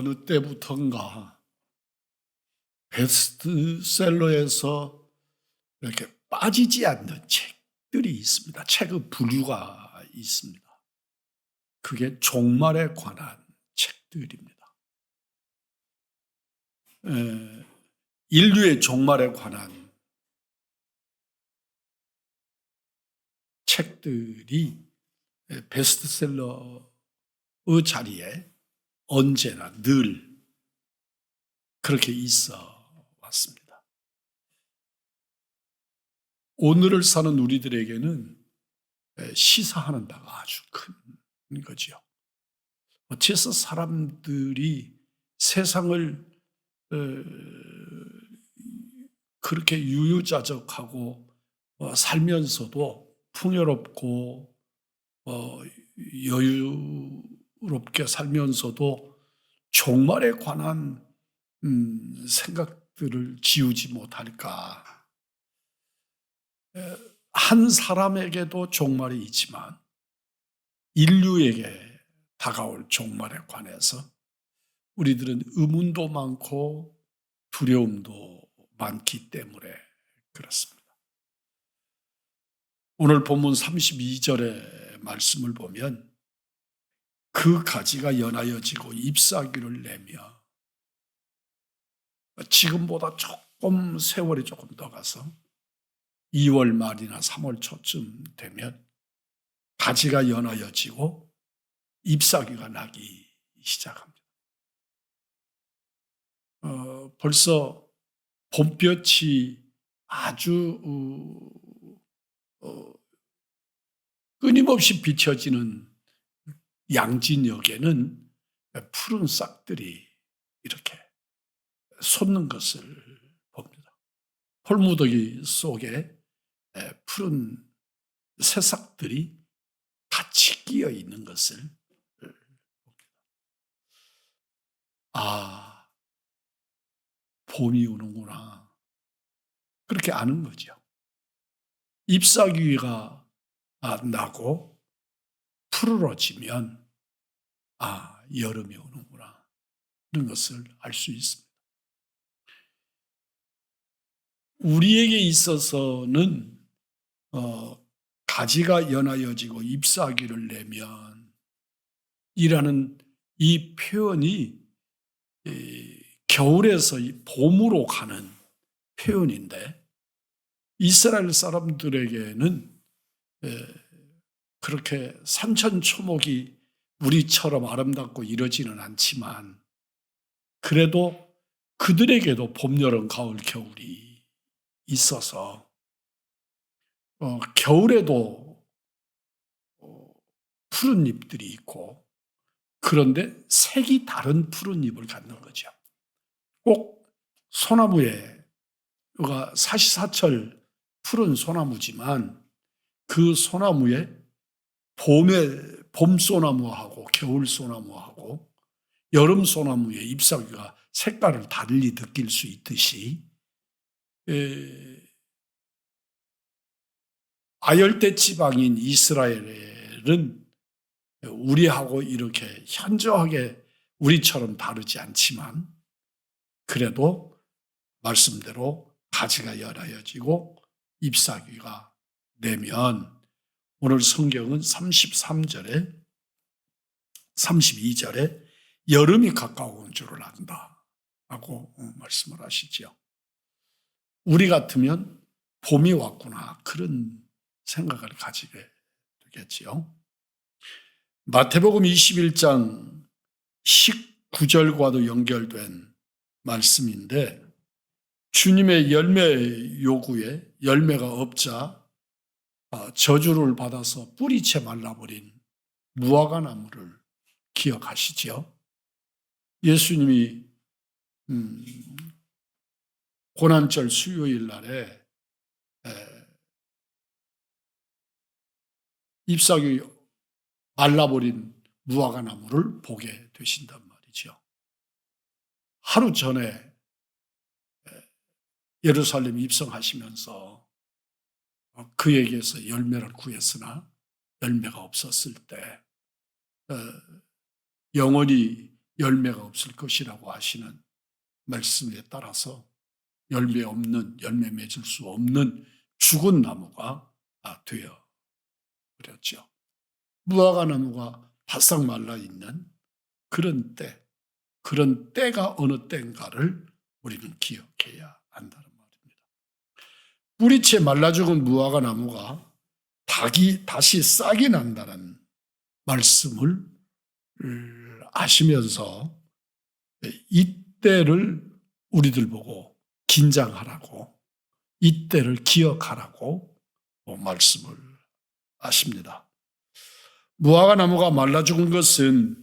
어느 때부턴가 베스트셀러에서 이렇게 빠지지 않는 책들이 있습니다. 책의 부류가 있습니다. 그게 종말에 관한 책들입니다. 인류의 종말에 관한 책들이 베스트셀러의 자리에 언제나 늘 그렇게 있어 왔습니다. 오늘을 사는 우리들에게는 시사하는 바가 아주 큰 거죠. 어째서 사람들이 세상을 그렇게 유유자적하고 살면서도 풍요롭고 여유롭게 살면서도 종말에 관한 생각들을 지우지 못할까? 한 사람에게도 종말이 있지만 인류에게 다가올 종말에 관해서 우리들은 의문도 많고 두려움도 많기 때문에 그렇습니다. 오늘 본문 32절의 말씀을 보면 그 가지가 연하여지고 잎사귀를 내며, 지금보다 조금 세월이 조금 더 가서 2월 말이나 3월 초쯤 되면 가지가 연하여지고 잎사귀가 나기 시작합니다. 벌써 봄볕이 아주 끊임없이 비춰지는 양진역에는 푸른 싹들이 이렇게 솟는 것을 봅니다. 홀무더기 속에 푸른 새싹들이 같이 끼어 있는 것을 봅니다. 아, 봄이 오는구나. 그렇게 아는 거죠. 잎사귀가 나고 푸르러지면 여름이 오는구나. 이런 것을 알 수 있습니다. 우리에게 있어서는 가지가 연하여지고 잎사귀를 내면 이라는 이 표현이 겨울에서 봄으로 가는 표현인데 이스라엘 사람들에게는 그렇게 산천초목이 우리처럼 아름답고 이러지는 않지만 그래도 그들에게도 봄, 여름, 가을, 겨울이 있어서 겨울에도 푸른 잎들이 있고 그런데 색이 다른 푸른 잎을 갖는 거죠. 꼭 소나무가 사시사철 푸른 소나무지만 그 소나무에 봄 소나무하고 겨울 소나무하고 여름 소나무의 잎사귀가 색깔을 달리 느낄 수 있듯이 아열대 지방인 이스라엘은 우리하고 이렇게 현저하게 우리처럼 다르지 않지만 그래도 말씀대로 가지가 연하여지고 잎사귀가 내면 오늘 성경은 33절에 32절에 여름이 가까운 줄을 안다 라고 말씀을 하시죠. 우리 같으면 봄이 왔구나 그런 생각을 가지게 되겠지요. 마태복음 21장 19절과도 연결된 말씀인데 주님의 열매 요구에 열매가 없자 저주를 받아서 뿌리채 말라버린 무화과 나무를 기억하시죠? 예수님이 고난절 수요일 날에 잎사귀 말라버린 무화과 나무를 보게 되신단 말이죠. 하루 전에 예루살렘 입성하시면서 그에게서 열매를 구했으나 열매가 없었을 때 영원히 열매가 없을 것이라고 하시는 말씀에 따라서 열매 맺을 수 없는 죽은 나무가 되어 버렸죠. 무화과 나무가 바싹 말라 있는 그런 때가 어느 때인가를 우리는 기억해야 한다는 말입니다. 뿌리채 말라 죽은 무화과 나무가 다시 싹이 난다는 말씀을 아시면서 이때를 우리들 보고 긴장하라고, 이때를 기억하라고 말씀을 하십니다. 무화과 나무가 말라 죽은 것은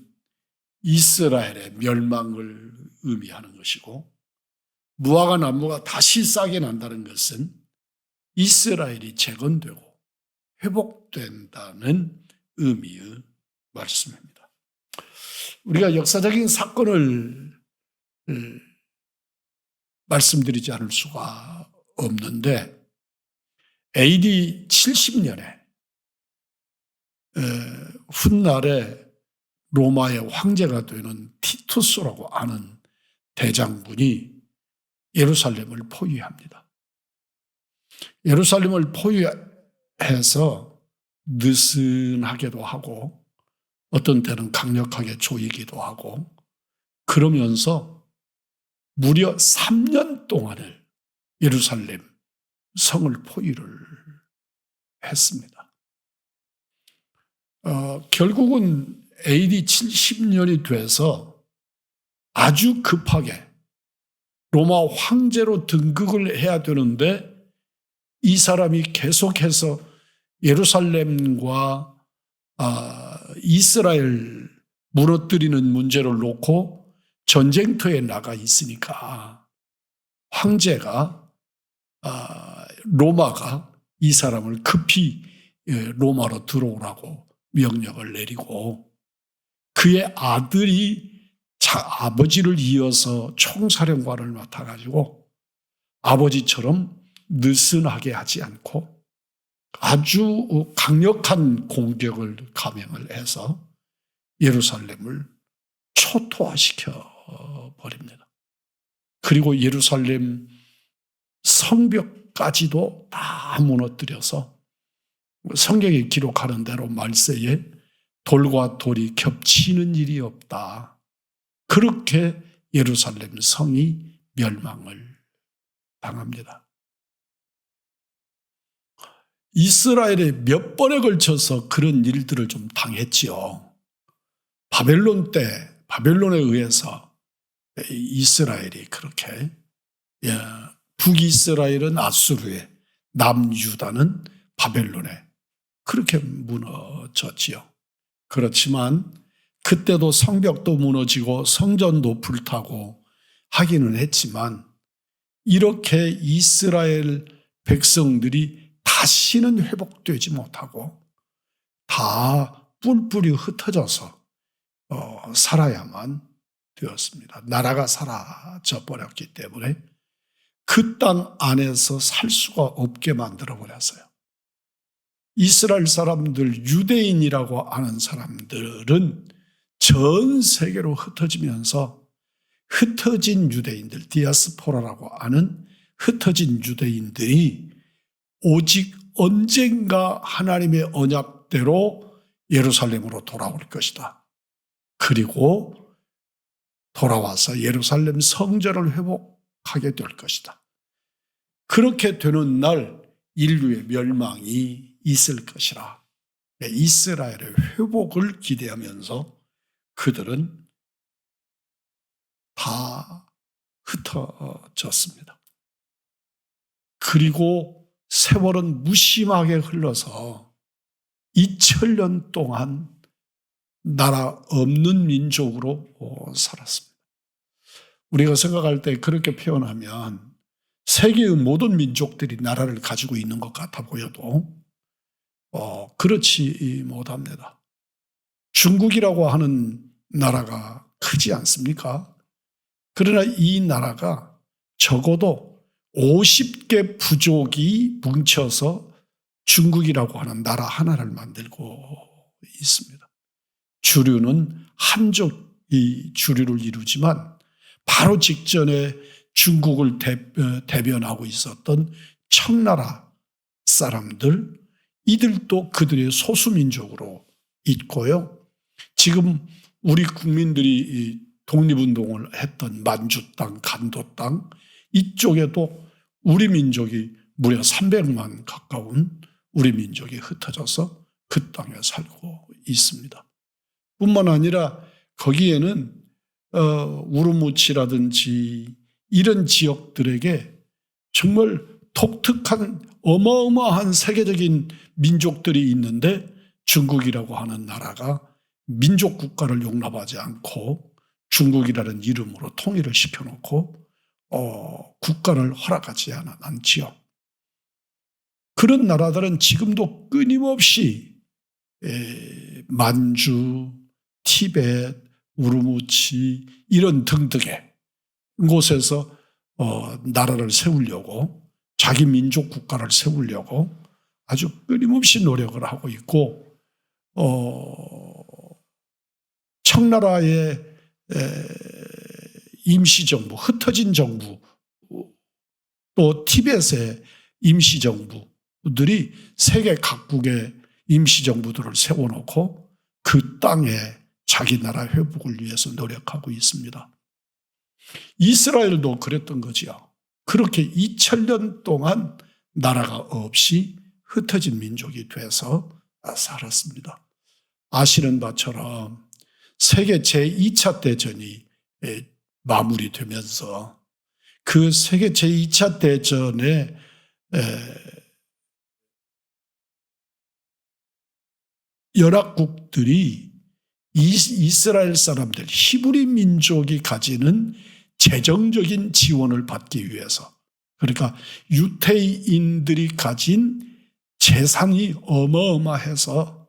이스라엘의 멸망을 의미하는 것이고, 무화과 나무가 다시 싹이 난다는 것은 이스라엘이 재건되고 회복된다는 의미의 말씀입니다. 우리가 역사적인 사건을 말씀드리지 않을 수가 없는데, AD 70년에 훗날에 로마의 황제가 되는 티투스라고 하는 대장군이 예루살렘을 포위합니다. 예루살렘을 포위해서 느슨하게도 하고 어떤 때는 강력하게 조이기도 하고, 그러면서 무려 3년 동안을 예루살렘 성을 포위를 했습니다. 결국은 AD 70년이 돼서 아주 급하게 로마 황제로 등극을 해야 되는데, 이 사람이 계속해서 예루살렘과 이스라엘 무너뜨리는 문제를 놓고 전쟁터에 나가 있으니까 황제가 로마가 이 사람을 급히 로마로 들어오라고 명령을 내리고, 그의 아들이 아버지를 이어서 총사령관을 맡아가지고 아버지처럼 느슨하게 하지 않고 아주 강력한 공격을 감행을 해서 예루살렘을 초토화시켜 버립니다. 그리고 예루살렘 성벽까지도 다 무너뜨려서 성경이 기록하는 대로 말세에 돌과 돌이 겹치는 일이 없다. 그렇게 예루살렘 성이 멸망을 당합니다. 이스라엘에 몇 번에 걸쳐서 그런 일들을 좀 당했지요. 바벨론 때, 바벨론에 의해서 이스라엘이 그렇게, 북이스라엘은 아수르에, 남유다는 바벨론에 그렇게 무너졌지요. 그렇지만 그때도 성벽도 무너지고 성전도 불타고 하기는 했지만, 이렇게 이스라엘 백성들이 다시는 회복되지 못하고 다 뿔뿔이 흩어져서 살아야만 되었습니다. 나라가 사라져 버렸기 때문에 그 땅 안에서 살 수가 없게 만들어 버렸어요. 이스라엘 사람들, 유대인이라고 하는 사람들은 전 세계로 흩어지면서 흩어진 유대인들, 디아스포라라고 하는 흩어진 유대인들이 오직 언젠가 하나님의 언약대로 예루살렘으로 돌아올 것이다. 그리고 돌아와서 예루살렘 성전을 회복하게 될 것이다. 그렇게 되는 날 인류의 멸망이 있을 것이라. 이스라엘의 회복을 기대하면서 그들은 다 흩어졌습니다. 그리고 세월은 무심하게 흘러서 2000년 동안 나라 없는 민족으로 살았습니다. 우리가 생각할 때 그렇게 표현하면 세계의 모든 민족들이 나라를 가지고 있는 것 같아 보여도 그렇지 못합니다. 중국이라고 하는 나라가 크지 않습니까? 그러나 이 나라가 적어도 50개 부족이 뭉쳐서 중국이라고 하는 나라 하나를 만들고 있습니다. 주류는 한족 이 주류를 이루지만 바로 직전에 중국을 대변하고 있었던 청나라 사람들, 이들도 그들의 소수민족으로 있고요. 지금 우리 국민들이 이 독립운동을 했던 만주 땅, 간도 땅, 이쪽에도 우리 민족이 무려 300만 가까운 우리 민족이 흩어져서 그 땅에 살고 있습니다. 뿐만 아니라 거기에는 우르무치라든지 이런 지역들에게 정말 독특한 어마어마한 세계적인 민족들이 있는데 중국이라고 하는 나라가 민족 국가를 용납하지 않고 중국이라는 이름으로 통일을 시켜놓고 국가를 허락하지 않지요. 그런 나라들은 지금도 끊임없이 만주, 티벳, 우르무치 이런 등등의 곳에서 나라를 세우려고, 자기 민족 국가를 세우려고 아주 끊임없이 노력을 하고 있고, 청나라의 임시정부, 흩어진 정부, 또 티벳의 임시정부들이 세계 각국의 임시정부들을 세워놓고 그 땅에 자기 나라 회복을 위해서 노력하고 있습니다. 이스라엘도 그랬던 거지요. 그렇게 2000년 동안 나라가 없이 흩어진 민족이 돼서 살았습니다. 아시는 바처럼 세계 제2차 대전이 마무리되면서 그 세계 제2차 대전에 연합국들이 이스라엘 사람들, 히브리 민족이 가지는 재정적인 지원을 받기 위해서, 그러니까 유태인들이 가진 재산이 어마어마해서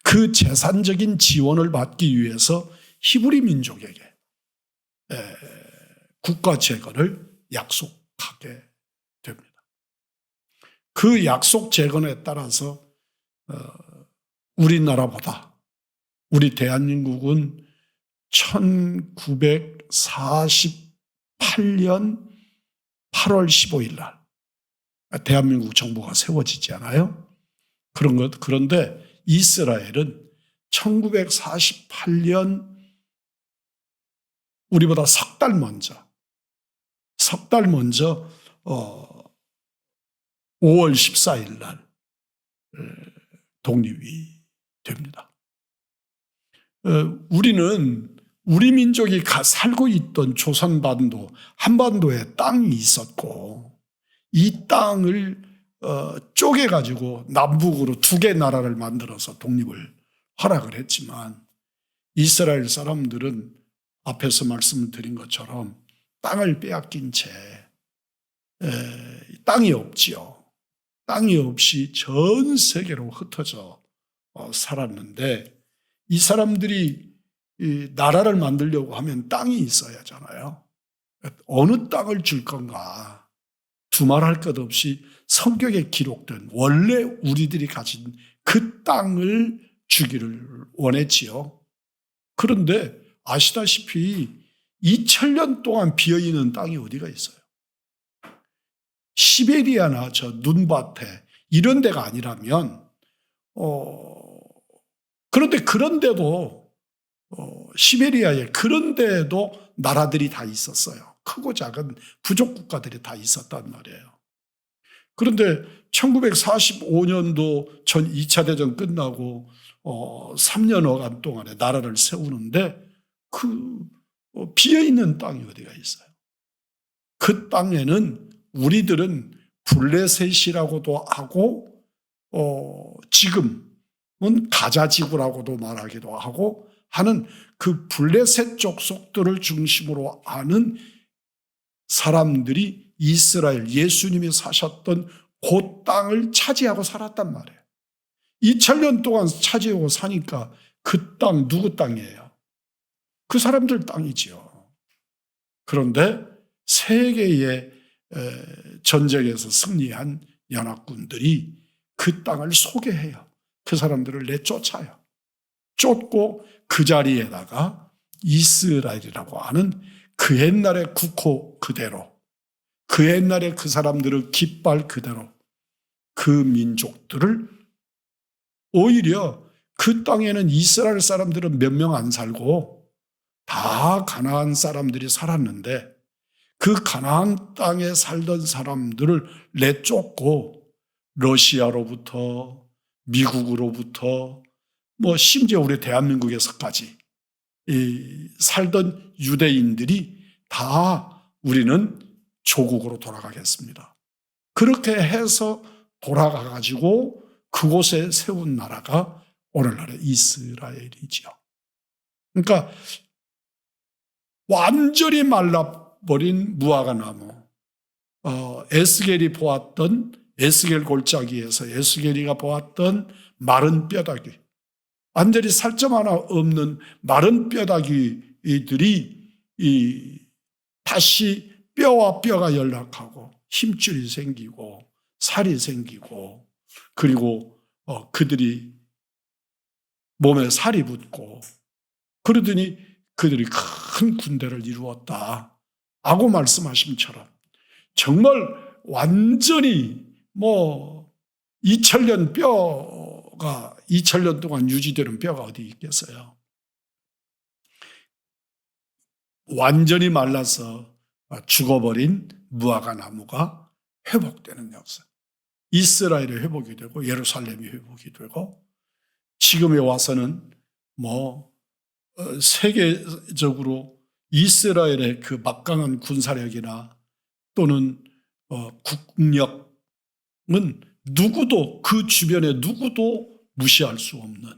그 재산적인 지원을 받기 위해서 히브리 민족에게 국가 재건을 약속하게 됩니다. 그 약속 재건에 따라서 우리나라보다 우리 대한민국은 1948년 8월 15일 날 대한민국 정부가 세워지지 않아요? 그런데 이스라엘은 1948년 우리보다 석 달 먼저 5월 14일 날 독립이 됩니다. 우리는 우리 민족이 살고 있던 조선반도, 한반도에 땅이 있었고 이 땅을 쪼개가지고 남북으로 두 개 나라를 만들어서 독립을 허락을 했지만 이스라엘 사람들은 앞에서 말씀을 드린 것처럼 땅을 빼앗긴 채 땅이 없지요. 땅이 없이 전 세계로 흩어져 살았는데 이 사람들이 나라를 만들려고 하면 땅이 있어야 하잖아요. 어느 땅을 줄 건가 두말할 것 없이 성경에 기록된 원래 우리들이 가진 그 땅을 주기를 원했지요. 그런데 아시다시피 2000년 동안 비어있는 땅이 어디가 있어요? 시베리아나 저 눈밭에 이런 데가 아니라면 그런데도 시베리아에 그런데도 나라들이 다 있었어요. 크고 작은 부족 국가들이 다 있었단 말이에요. 그런데 1945년도 전 2차 대전 끝나고 3년여간 동안에 나라를 세우는데 비어있는 땅이 어디가 있어요? 그 땅에는 우리들은 블레셋이라고도 하고 지금은 가자지구라고도 말하기도 하고 하는 그 블레셋 족속들을 중심으로 아는 사람들이 이스라엘 예수님이 사셨던 그 땅을 차지하고 살았단 말이에요. 2000년 동안 차지하고 사니까 그 땅 누구 땅이에요? 그 사람들 땅이지요. 그런데 세계의 전쟁에서 승리한 연합군들이 그 땅을 소개해요. 그 사람들을 내쫓아요. 쫓고 그 자리에다가 이스라엘이라고 하는 그 옛날의 국호 그대로, 그 옛날에 그 사람들의 깃발 그대로 그 민족들을 오히려 그 땅에는 이스라엘 사람들은 몇 명 안 살고 다 가나안 사람들이 살았는데 그 가나안 땅에 살던 사람들을 내쫓고 러시아로부터 미국으로부터 심지어 우리 대한민국에서까지 살던 유대인들이 다 우리는 조국으로 돌아가겠습니다. 그렇게 해서 돌아가가지고 그곳에 세운 나라가 오늘날의 이스라엘이지요. 그러니까 완전히 말라버린 무화과 나무, 에스겔이 보았던 에스겔 골짜기에서 에스겔이가 보았던 마른 뼈다귀, 완전히 살점 하나 없는 마른 뼈다귀들이 다시 뼈와 뼈가 연락하고 힘줄이 생기고 살이 생기고 그리고 그들이 몸에 살이 붙고 그러더니 그들이 큰 군대를 이루었다 하고 말씀하심처럼 정말 완전히 2000년 뼈가 2000년 동안 유지되는 뼈가 어디 있겠어요. 완전히 말라서 죽어버린 무화과 나무가 회복되는 역사. 이스라엘이 회복이 되고 예루살렘이 회복이 되고 지금에 와서는 세계적으로 이스라엘의 그 막강한 군사력이나 또는 국력은 누구도 그 주변에 누구도 무시할 수 없는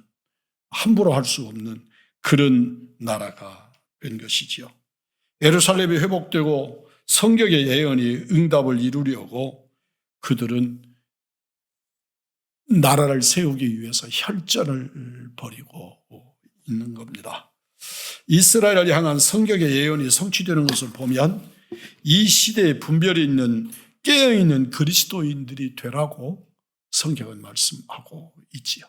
함부로 할 수 없는 그런 나라가 된 것이지요. 예루살렘이 회복되고 성경의 예언이 응답을 이루려고 그들은 나라를 세우기 위해서 혈전을 벌이고 있는 겁니다. 이스라엘을 향한 성경의 예언이 성취되는 것을 보면 이 시대에 분별이 있는 깨어있는 그리스도인들이 되라고 성경은 말씀하고 있지요.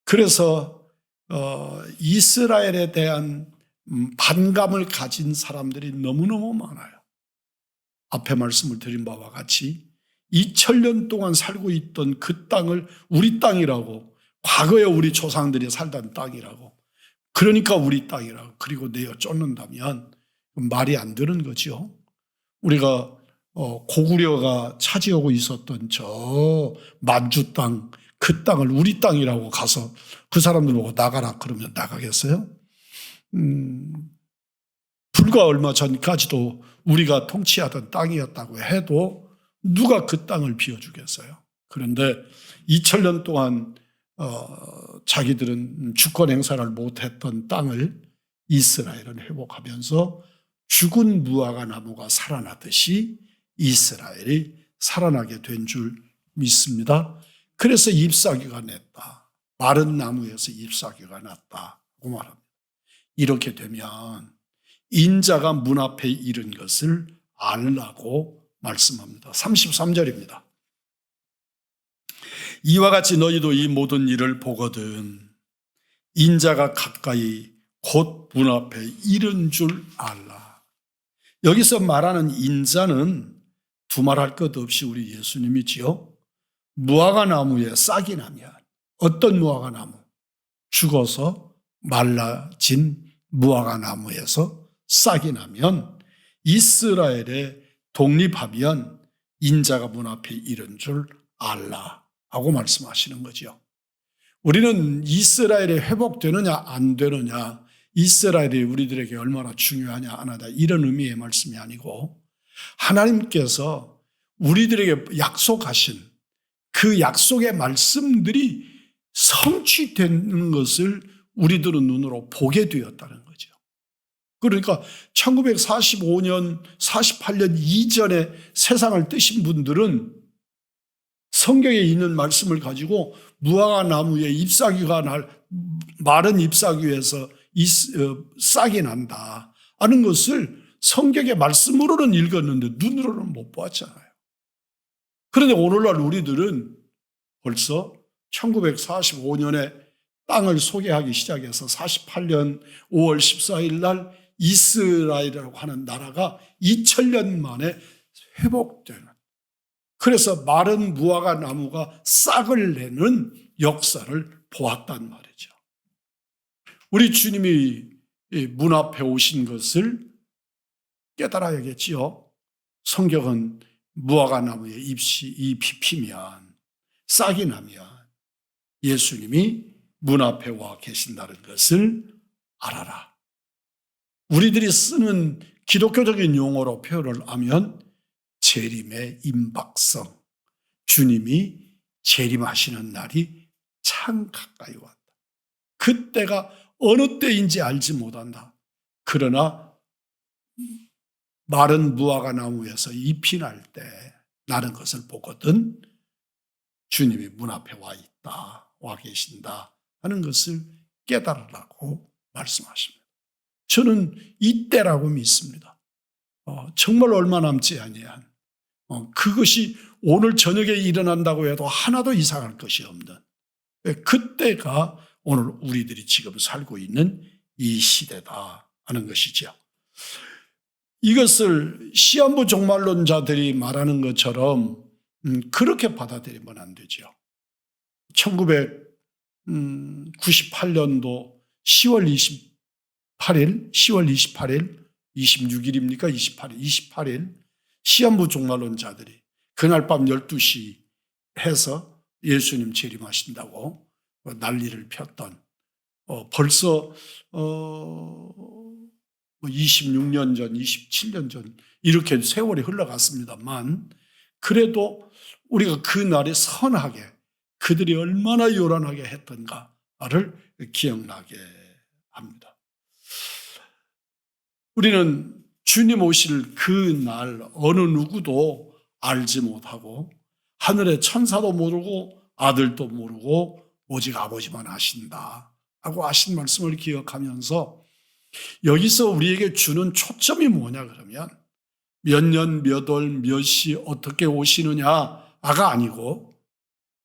그래서 이스라엘에 대한 반감을 가진 사람들이 너무너무 많아요. 앞에 말씀을 드린 바와 같이 2000년 동안 살고 있던 그 땅을 우리 땅이라고, 과거에 우리 조상들이 살던 땅이라고, 그러니까 우리 땅이라고 그리고 내어 쫓는다면 말이 안 되는 거죠. 우리가 고구려가 차지하고 있었던 저 만주 땅, 그 땅을 우리 땅이라고 가서 그 사람들 보고 나가라 그러면 나가겠어요? 불과 얼마 전까지도 우리가 통치하던 땅이었다고 해도 누가 그 땅을 비워주겠어요? 그런데 2000년 동안 자기들은 주권 행사를 못했던 땅을 이스라엘은 회복하면서 죽은 무화과 나무가 살아나듯이 이스라엘이 살아나게 된 줄 믿습니다. 그래서 잎사귀가 냈다. 마른 나무에서 잎사귀가 났다고 말합니다. 이렇게 되면 인자가 문 앞에 이른 것을 알라고 말씀합니다. 33절입니다. 이와 같이 너희도 이 모든 일을 보거든 인자가 가까이 곧 문 앞에 이른 줄 알라. 여기서 말하는 인자는 두말할 것 없이 우리 예수님이지요. 무화과 나무에 싹이 나면 어떤 무화과 나무? 죽어서 말라진 무화과 나무에서 싹이 나면 이스라엘에 독립하면 인자가 문 앞에 이른 줄 알라 하고 말씀하시는 거죠. 우리는 이스라엘이 회복되느냐 안 되느냐, 이스라엘이 우리들에게 얼마나 중요하냐 안 하냐 이런 의미의 말씀이 아니고 하나님께서 우리들에게 약속하신 그 약속의 말씀들이 성취되는 것을 우리들은 눈으로 보게 되었다는 거죠. 그러니까 1945년, 48년 이전에 세상을 뜨신 분들은 성경에 있는 말씀을 가지고 무화과 나무에 잎사귀가 마른 잎사귀에서 싹이 난다 하는 것을 성경의 말씀으로는 읽었는데 눈으로는 못 보았잖아요. 그런데 오늘날 우리들은 벌써 1945년에 땅을 소개하기 시작해서 48년 5월 14일 날 이스라엘이라고 하는 나라가 2000년 만에 회복되는, 그래서 마른 무화과 나무가 싹을 내는 역사를 보았단 말이죠. 우리 주님이 문 앞에 오신 것을 깨달아야겠지요. 성경은 무화과 나무에 잎이 피면, 싹이 나면 예수님이 문 앞에 와 계신다는 것을 알아라. 우리들이 쓰는 기독교적인 용어로 표현을 하면 재림의 임박성, 주님이 재림하시는 날이 참 가까이 왔다. 그때가 어느 때인지 알지 못한다. 그러나 마른 무화과 나무에서 잎이 날 때 나는 것을 보거든 주님이 문 앞에 와 있다, 와 계신다 하는 것을 깨달으라고 말씀하십니다. 저는 이때라고 믿습니다. 정말 얼마 남지 아니한, 그것이 오늘 저녁에 일어난다고 해도 하나도 이상할 것이 없는 그때가 오늘 우리들이 지금 살고 있는 이 시대다 하는 것이죠. 이것을 시한부 종말론자들이 말하는 것처럼 그렇게 받아들이면 안 되죠. 1998년도 10월 28일, 26일입니까? 28일 시한부 종말론자들이 그날 밤 12시 해서 예수님 재림하신다고 난리를 폈던, 벌써 26년 전, 27년 전 이렇게 세월이 흘러갔습니다만, 그래도 우리가 그 날에 선하게 그들이 얼마나 요란하게 했던가를 기억나게 합니다. 우리는 주님 오실 그 날 어느 누구도 알지 못하고 하늘의 천사도 모르고 아들도 모르고 오직 아버지만 아신다 하고 하신 말씀을 기억하면서, 여기서 우리에게 주는 초점이 뭐냐 그러면 몇 년, 몇 월, 몇 시 어떻게 오시느냐가 아니고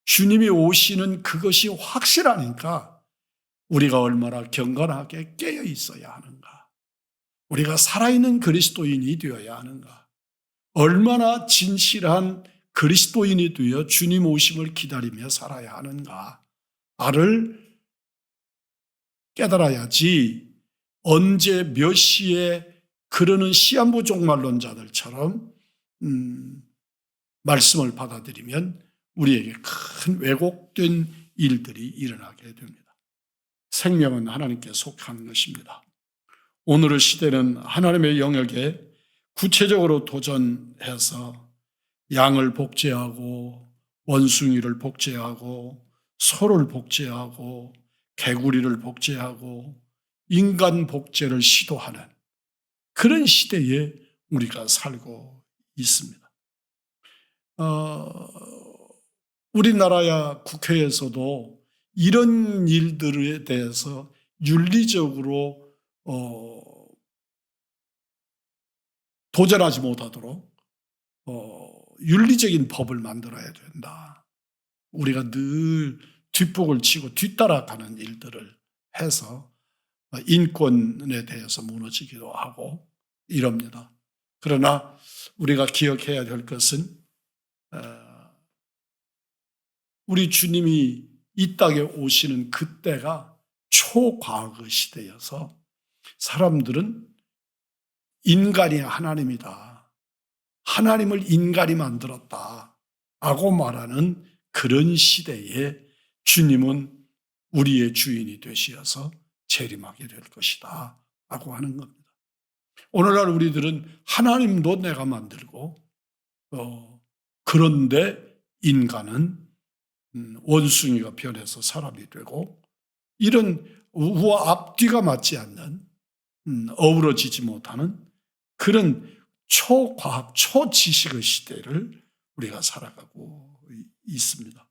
주님이 오시는 그것이 확실하니까 우리가 얼마나 경건하게 깨어 있어야 하는가, 우리가 살아있는 그리스도인이 되어야 하는가, 얼마나 진실한 그리스도인이 되어 주님 오심을 기다리며 살아야 하는가를 깨달아야지, 언제 몇 시에 그러는 시한부 종말론자들처럼 말씀을 받아들이면 우리에게 큰 왜곡된 일들이 일어나게 됩니다. 생명은 하나님께 속한 것입니다. 오늘의 시대는 하나님의 영역에 구체적으로 도전해서 양을 복제하고 원숭이를 복제하고 소를 복제하고 개구리를 복제하고 인간 복제를 시도하는 그런 시대에 우리가 살고 있습니다. 우리나라야 국회에서도 이런 일들에 대해서 윤리적으로 도전하지 못하도록 윤리적인 법을 만들어야 된다. 우리가 늘 뒷북을 치고 뒤따라가는 일들을 해서 인권에 대해서 무너지기도 하고 이럽니다. 그러나 우리가 기억해야 될 것은 우리 주님이 이 땅에 오시는 그때가 초과학의 시대여서 사람들은 인간이 하나님이다, 하나님을 인간이 만들었다 라고 말하는 그런 시대에 주님은 우리의 주인이 되시어서 재림하게 될 것이다 라고 하는 겁니다. 오늘날 우리들은 하나님도 내가 만들고 그런데 인간은 원숭이가 변해서 사람이 되고, 이런 우와 앞뒤가 맞지 않는, 어우러지지 못하는 그런 초과학, 초지식의 시대를 우리가 살아가고 있습니다.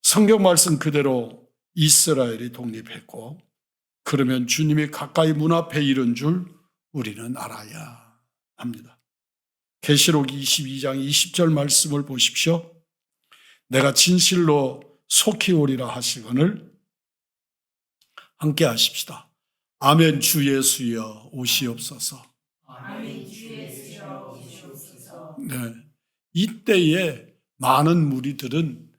성경 말씀 그대로 이스라엘이 독립했고, 그러면 주님이 가까이 문 앞에 이른 줄 우리는 알아야 합니다. 계시록 22장 20절 말씀을 보십시오. 내가 진실로 속히 오리라 하시거늘 함께 하십시다. 아멘. 주 예수여 오시옵소서. 아멘. 주 예수여 오시옵소서. 네, 이때에 많은 무리들은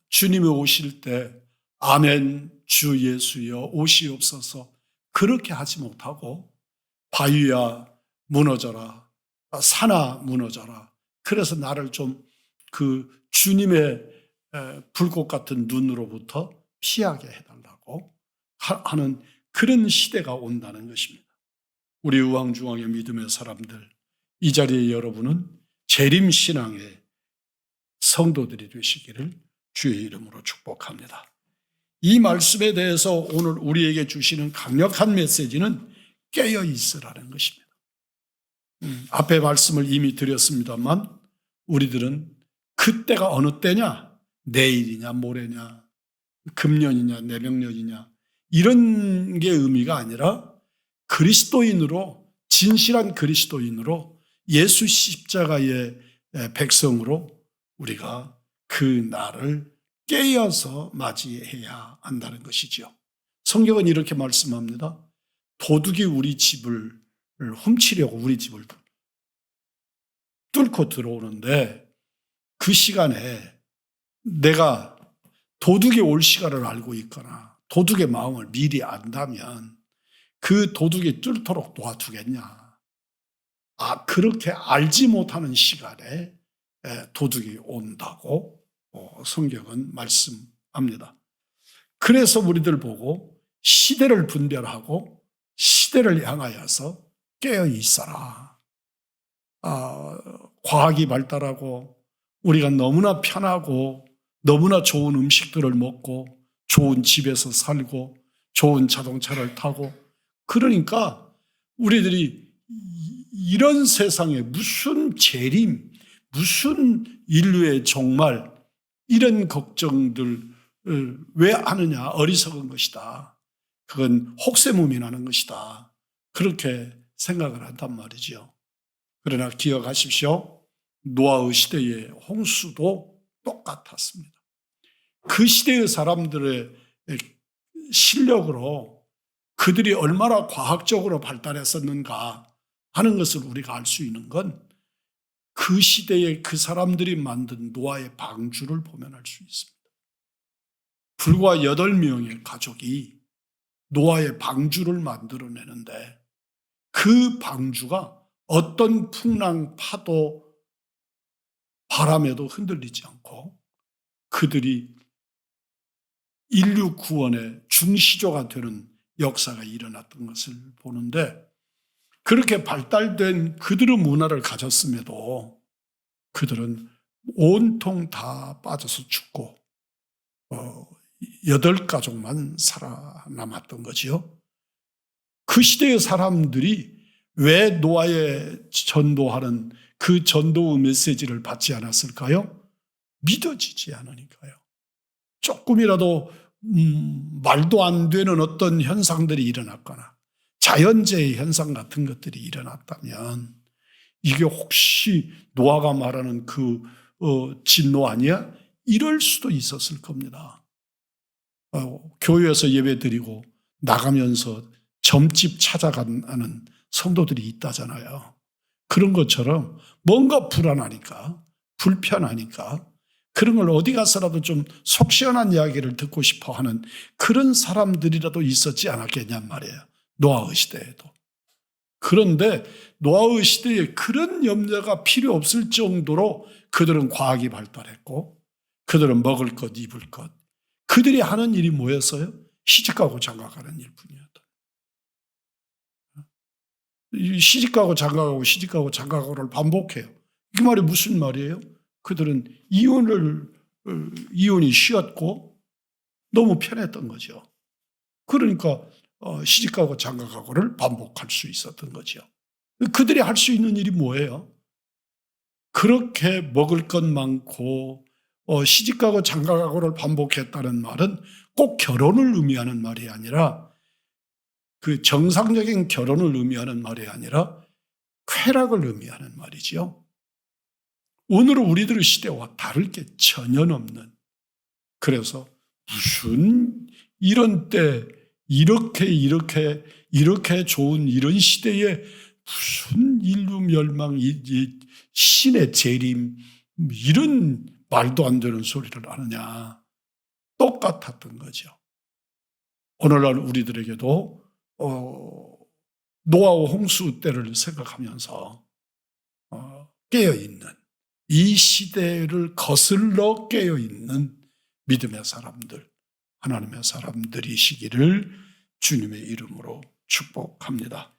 주님이 오실 때 아멘 주 예수여 오시옵소서 그렇게 하지 못하고 바위야 무너져라, 산아 무너져라. 그래서 나를 좀 그 주님의 불꽃 같은 눈으로부터 피하게 해달라고 하는 그런 시대가 온다는 것입니다. 우리 우왕중왕의 믿음의 사람들, 이 자리에 여러분은 재림신앙의 성도들이 되시기를 주의 이름으로 축복합니다. 이 말씀에 대해서 오늘 우리에게 주시는 강력한 메시지는 깨어 있으라는 것입니다. 앞에 말씀을 이미 드렸습니다만 우리들은 그때가 어느 때냐? 내일이냐 모레냐 금년이냐 내명년이냐 이런 게 의미가 아니라 그리스도인으로, 진실한 그리스도인으로 예수 십자가의 백성으로 우리가 그 날을 깨어서 맞이해야 한다는 것이죠. 성경은 이렇게 말씀합니다. 도둑이 우리 집을 훔치려고 우리 집을 뚫고 들어오는데 그 시간에 내가 도둑이 올 시간을 알고 있거나 도둑의 마음을 미리 안다면 그 도둑이 뚫도록 도와주겠냐? 그렇게 알지 못하는 시간에 도둑이 온다고 성경은 말씀합니다. 그래서 우리들 보고 시대를 분별하고 시대를 향하여서 깨어 있어라. 과학이 발달하고 우리가 너무나 편하고 너무나 좋은 음식들을 먹고 좋은 집에서 살고 좋은 자동차를 타고 그러니까 우리들이 이런 세상에 무슨 재림, 무슨 인류의 종말 이런 걱정들을 왜 하느냐? 어리석은 것이다. 그건 혹세무민하는 것이다. 그렇게 생각을 한단 말이죠. 그러나 기억하십시오. 노아의 시대의 홍수도 똑같았습니다. 그 시대의 사람들의 실력으로 그들이 얼마나 과학적으로 발달했었는가 하는 것을 우리가 알 수 있는 건 그 시대에 그 사람들이 만든 노아의 방주를 보면 알 수 있습니다. 불과 8명의 가족이 노아의 방주를 만들어내는데 그 방주가 어떤 풍랑, 파도, 바람에도 흔들리지 않고 그들이 인류 구원의 중시조가 되는 역사가 일어났던 것을 보는데 그렇게 발달된 그들의 문화를 가졌음에도 그들은 온통 다 빠져서 죽고 8가족만 살아남았던 거지요. 그 시대의 사람들이 왜 노아에 전도하는 그 전도의 메시지를 받지 않았을까요? 믿어지지 않으니까요. 조금이라도 말도 안 되는 어떤 현상들이 일어났거나 자연재해 현상 같은 것들이 일어났다면 이게 혹시 노아가 말하는 그 진노 아니야? 이럴 수도 있었을 겁니다. 교회에서 예배드리고 나가면서 점집 찾아가는 성도들이 있다잖아요. 그런 것처럼 뭔가 불안하니까 불편하니까 그런 걸 어디 가서라도 좀 속 시원한 이야기를 듣고 싶어 하는 그런 사람들이라도 있었지 않았겠냔 말이에요. 노아의 시대에도. 그런데 노아의 시대에 그런 염려가 필요 없을 정도로 그들은 과학이 발달했고 그들은 먹을 것, 입을 것. 그들이 하는 일이 뭐였어요? 시집가고 장가가는 일뿐이었다. 시집가고 장가가고 시집가고 장가가고를 반복해요. 이 말이 무슨 말이에요? 그들은 이혼이 쉬웠고 너무 편했던 거죠. 그러니까 시집가고 장가가고를 반복할 수 있었던 거죠. 그들이 할 수 있는 일이 뭐예요? 그렇게 먹을 것 많고 시집가고 장가가고를 반복했다는 말은 꼭 결혼을 의미하는 말이 아니라 그 정상적인 결혼을 의미하는 말이 아니라 쾌락을 의미하는 말이죠. 오늘은 우리들의 시대와 다를 게 전혀 없는, 그래서 무슨 이런 때 이렇게 좋은 이런 시대에 무슨 인류 멸망, 신의 재림, 이런 말도 안 되는 소리를 하느냐. 똑같았던 거죠. 오늘날 우리들에게도 노아와 홍수 때를 생각하면서 깨어있는, 이 시대를 거슬러 깨어있는 믿음의 사람들, 하나님의 사람들이시기를 주님의 이름으로 축복합니다.